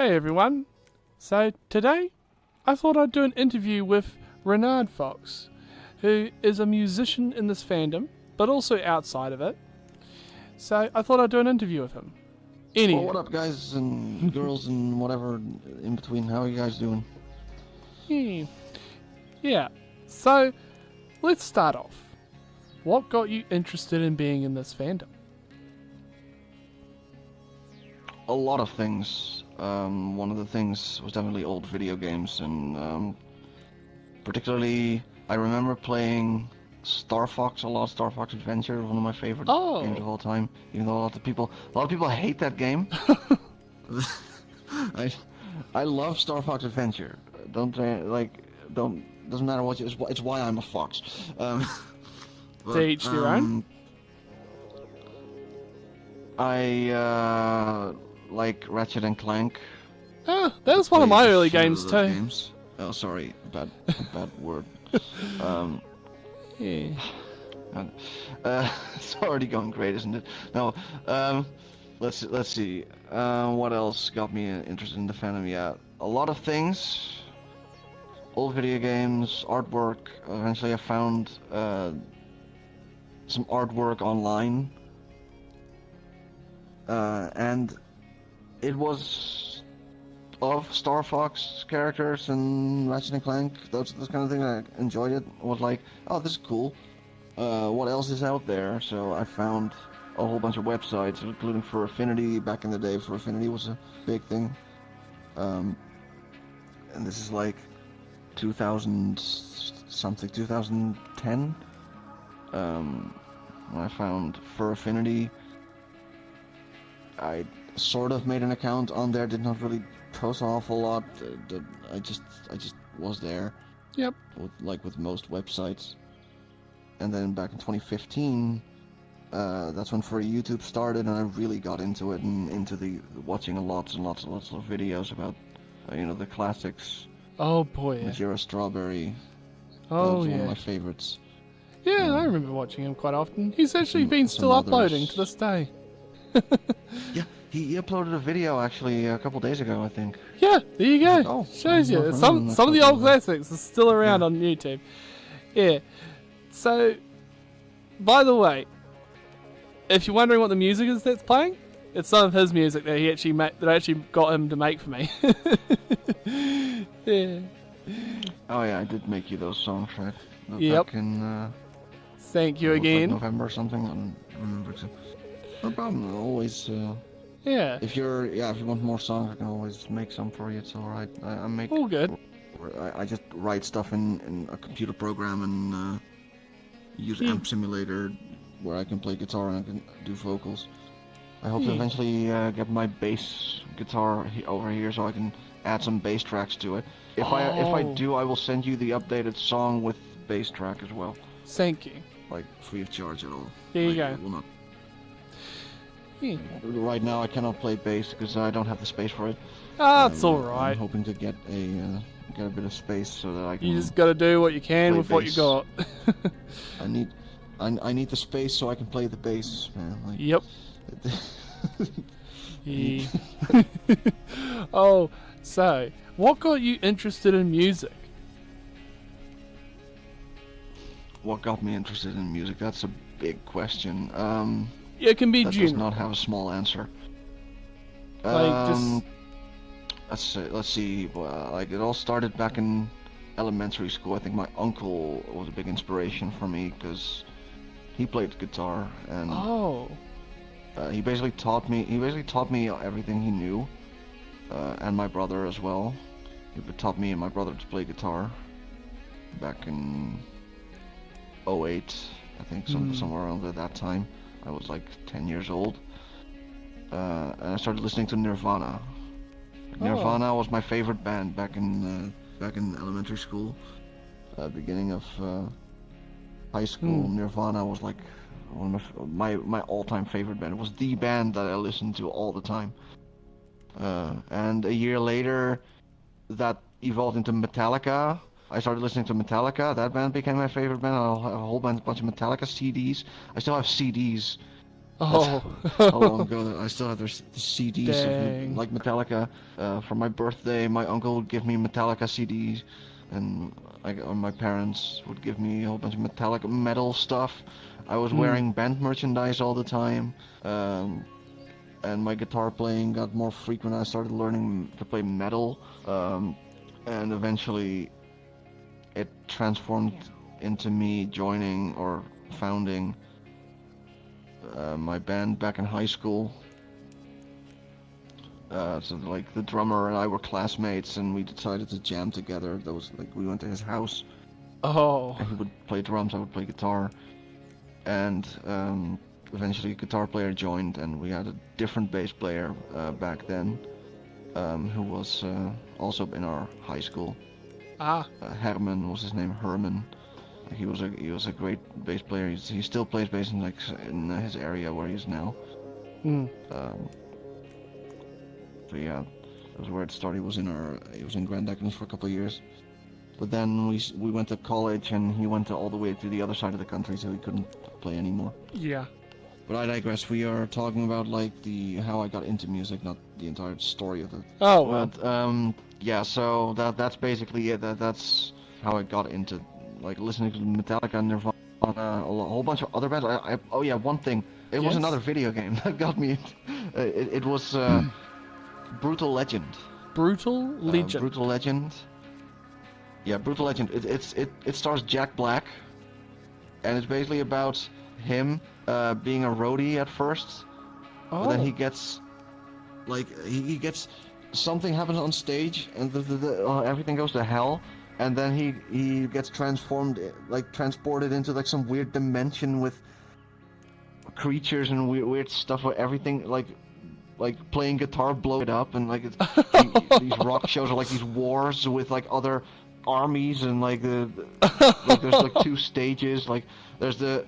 Hey everyone. So today I thought I'd do an interview with Reynaerd Fox, who is a musician in this fandom, but also outside of it. So I thought I'd do an interview with him. Well, what up, guys and girls and whatever in between? How are you guys doing? Yeah. So let's start off. What got you interested in being in this fandom? A lot of things. One of the things was definitely old video games, and particularly I remember playing Star Fox a lot. Star Fox Adventure, one of my favorite games of all time. Even though a lot of people hate that game. I love Star Fox Adventure. Doesn't matter what you. It's why I'm a fox. To each their own. I like Ratchet and Clank. Ah, that was one of my early games too. Games. Oh, sorry, bad word. Yeah. It's already going great, isn't it? No. Let's see. What else got me interested in the fandom? Yeah, a lot of things. Old video games, artwork. Eventually, I found some artwork online, and it was of Star Fox characters and Ratchet and Clank. Those kind of things. I enjoyed it. I was like, oh, this is cool. What else is out there? So I found a whole bunch of websites, including For Affinity. Back in the day, For Affinity was a big thing. And this is like 2000 something, 2010. When I found For Affinity, I sort of made an account on there. Did not really post an awful lot. I just was there. Yep. With most websites. And then back in 2015, that's when Furry YouTube started, and I really got into it and into the watching lots and lots of videos about, the classics. Oh boy. Yeah. Majora Strawberry. Oh yeah. Yeah. One of my favorites. Yeah, I remember watching him quite often. He's actually been still uploading to this day. Yeah, he uploaded a video actually a couple days ago, I think. Yeah, there you go. Oh, shows you. Some of the old classics are still around on YouTube. Yeah. So, by the way, if you're wondering what the music is that's playing, it's some of his music that he actually that I actually got him to make for me. Yeah. Oh yeah, I did make you those songs, right? Yep. Back in, thank you again. Like November or something. I don't remember. No problem. Always. Yeah. If you want more songs, I can always make some for you. It's all right. I make. All good. I just write stuff in a computer program and use Amp Simulator, where I can play guitar and I can do vocals. I hope to eventually get my bass guitar over here so I can add some bass tracks to it. If I do, I will send you the updated song with bass track as well. Thank you. Like free of charge at all. There you go. Will not. Right now I cannot play bass because I don't have the space for it. That's all right. I'm hoping to get a bit of space so that I can. You just got to do what you can with what you got. I need the space so I can play the bass, man. Like, yep. Oh, so what got you interested in music? What got me interested in music? That's a big question. Yeah, it can be that general. does not have a small answer. Like let's see. Like it all started back in elementary school. I think my uncle was a big inspiration for me because he played guitar and he basically taught me everything he knew, and my brother as well. He taught me and my brother to play guitar back in 2008, I think, somewhere around that time. I was like 10 years old, and I started listening to Nirvana. Nirvana was my favorite band back in elementary school. Beginning of high school, Nirvana was like one of my all-time favorite band. It was the band that I listened to all the time. And a year later, that evolved into Metallica. I started listening to Metallica. That band became my favorite band. I have a whole bunch of Metallica CDs. I still have CDs Oh. How long ago that I still have the CDs Dang. of like Metallica. For my birthday, my uncle would give me Metallica CDs, and or my parents would give me a whole bunch of Metallica metal stuff. I was wearing band merchandise all the time, and my guitar playing got more frequent. I started learning to play metal, and eventually it transformed into me joining or founding my band back in high school. So like the drummer and I were classmates, and we decided to jam together. That was like we went to his house. Oh. And he would play drums, I would play guitar, and eventually a guitar player joined, and we had a different bass player back then, who was also in our high school. Herman was his name, Herman. He was a great bass player. He still plays bass in his area where he is now. But yeah, that was where it started. He was in Grand Decadence for a couple of years. But then we went to college, and he went all the way to the other side of the country, so he couldn't play anymore. Yeah. But I digress. We are talking about like how I got into music, not the entire story of it. Oh well. But yeah, so that's basically it. That's how I got into like listening to Metallica, Nirvana, a whole bunch of other bands. Oh yeah, one thing. It was another video game that got me. It was Brutal Legend. Brutal Legend. Brutal Legend. Yeah, Brutal Legend. It stars Jack Black, and it's basically about him being a roadie at first, but then he gets something happens on stage, and everything goes to hell, and then he gets transported into like some weird dimension with creatures and weird stuff where everything like playing guitar blow it up, and like these rock shows are like these wars with like other armies, and like there's like two stages. Like there's the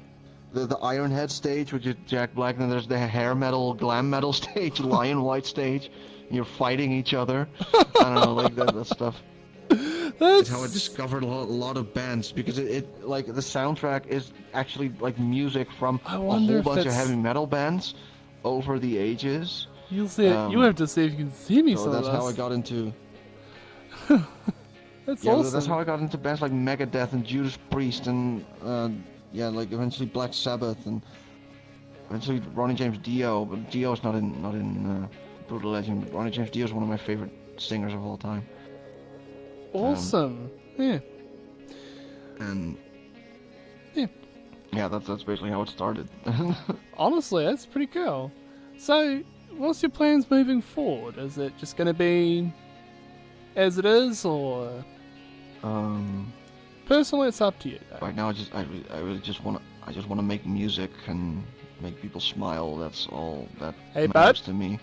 Ironhead stage, which is Jack Black, and then there's the hair metal, glam metal stage, Lion White stage. And you're fighting each other. I don't know, like that stuff. That's how I discovered a lot of bands, because it like the soundtrack is actually like music from a whole bunch of heavy metal bands over the ages. You'll see it. You have to see if you can see me. So that's how I got into. That's awesome. That's how I got into bands like Megadeth and Judas Priest, and like eventually Black Sabbath, and eventually Ronnie James Dio. But Dio is not in Brutal Legend. But Ronnie James Dio is one of my favorite singers of all time. Awesome. Yeah. And yeah, that's basically how it started. Honestly, that's pretty cool. So, what's your plans moving forward? Is it just going to be as it is, or personally, it's up to you. Though. Right now, I really just want to make music and make people smile. That's all that matters to me.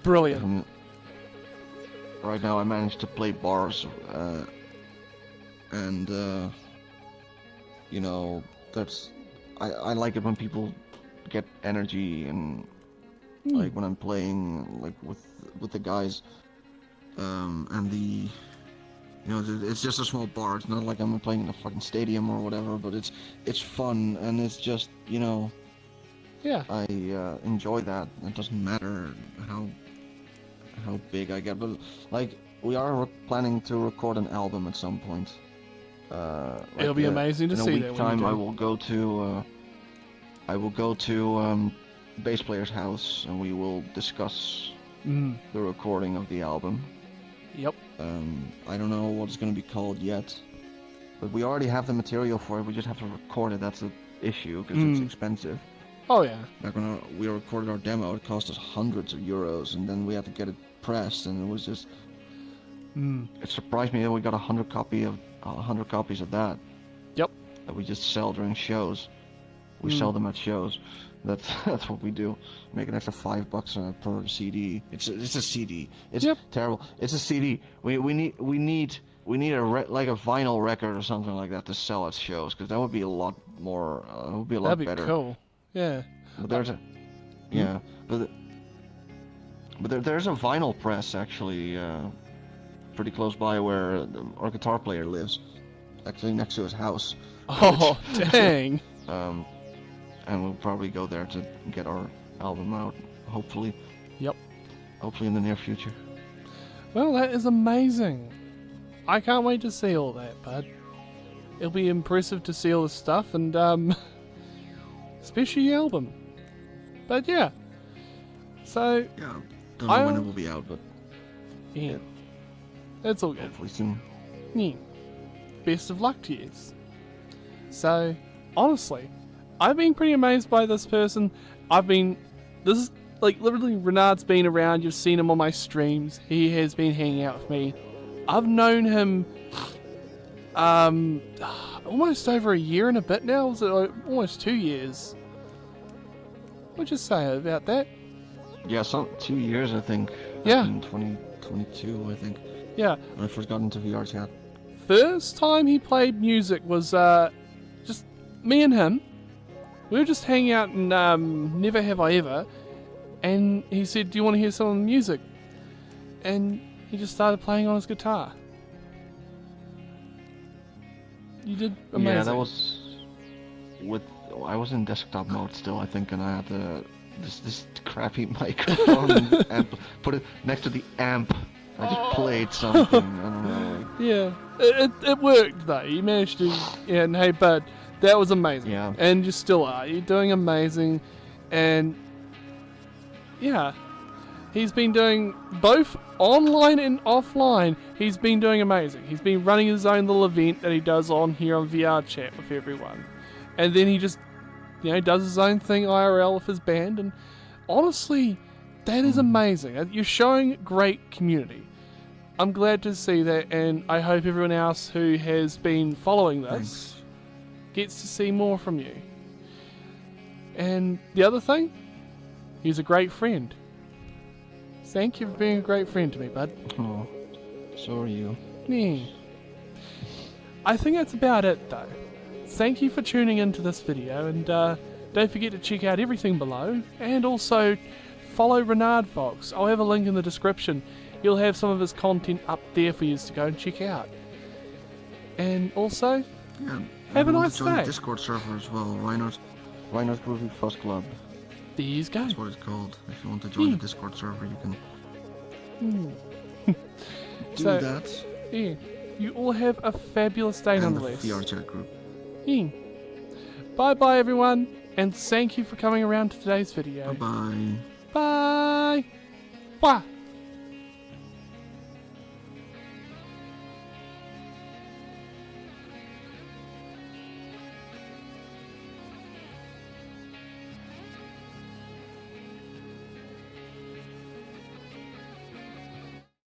Brilliant. Right now, I managed to play bars, and you know, that's I like it when people get energy, and like when I'm playing like with the guys, and it's just a small bar. It's not like I'm playing in a fucking stadium or whatever, but it's fun, and it's just yeah, I enjoy that. It doesn't matter how big I get, but like we are planning to record an album at some point. It'll be amazing to see that. In a week's time, I will go to bass player's house, and we will discuss the recording of the album. Yep. I don't know what it's going to be called yet, but we already have the material for it. We just have to record it. That's the issue, because it's expensive. Oh yeah. Back when we recorded our demo, it cost us hundreds of euros, and then we had to get it pressed, and it was just. It surprised me that we got 100 copies of that. Yep. That we just sell during shows. We sell them at shows. That's what we do. Make an extra $5 per CD. It's a CD. It's terrible. It's a CD. We need a vinyl record or something like that to sell at shows, because that would be a lot more. It would be a lot better. That'd be cool. Yeah. But there's there's a vinyl press actually pretty close by where our guitar player lives. Actually next to his house. Oh dang. and we'll probably go there to get our album out, hopefully. Yep. Hopefully in the near future. Well, that is amazing. I can't wait to see all that, bud. It'll be impressive to see all this stuff, and especially your album. But yeah. So Yeah, don't know when it will be out, but yeah, it's all good. Hopefully soon. Yeah. Best of luck to you. So, honestly, I've been pretty amazed by this person. This is like literally Reynaerd's been around. You've seen him on my streams. He has been hanging out with me. I've known him almost over a year and a bit now. Was it almost 2 years? What'd you say about that? Yeah, 2 years I think. Yeah. In 2022 I think. Yeah. When I first got into VR chat. First time he played music was just me and him. We were just hanging out in Never Have I Ever, and he said, "Do you want to hear some of the music?" And he just started playing on his guitar. You did amazing. Yeah, that was I was in desktop mode still, I think, and I had this crappy microphone amp, put it next to the amp. I just played something. I don't know. Yeah, it worked though. You managed to. Yeah, and hey, bud, that was amazing. Yeah. And you still are. You're doing amazing, and yeah, he's been doing both online and offline. He's been doing amazing. He's been running his own little event that he does on here on VR chat with everyone, and then he just, does his own thing IRL with his band. And honestly, that is amazing. You're showing great community. I'm glad to see that, and I hope everyone else who has been following this gets to see more from you. And the other thing, he's a great friend. Thank you for being a great friend to me, bud. Oh, so are you. Yeah. I think that's about it, though. Thank you for tuning into this video, and don't forget to check out everything below, and also follow Reynaerd Fox. I'll have a link in the description. He'll have some of his content up there for you to go and check out. And also, have a nice join day. The Discord server as well, Reynaerd Groovy Fuzz Club. There you go. That's what it's called. If you want to join the Discord server, you can do that. Yeah, you all have a fabulous day nonetheless. And the VR chat group. Yeah. Bye bye everyone, and thank you for coming around to today's video. Bye bye. Bye. Bye.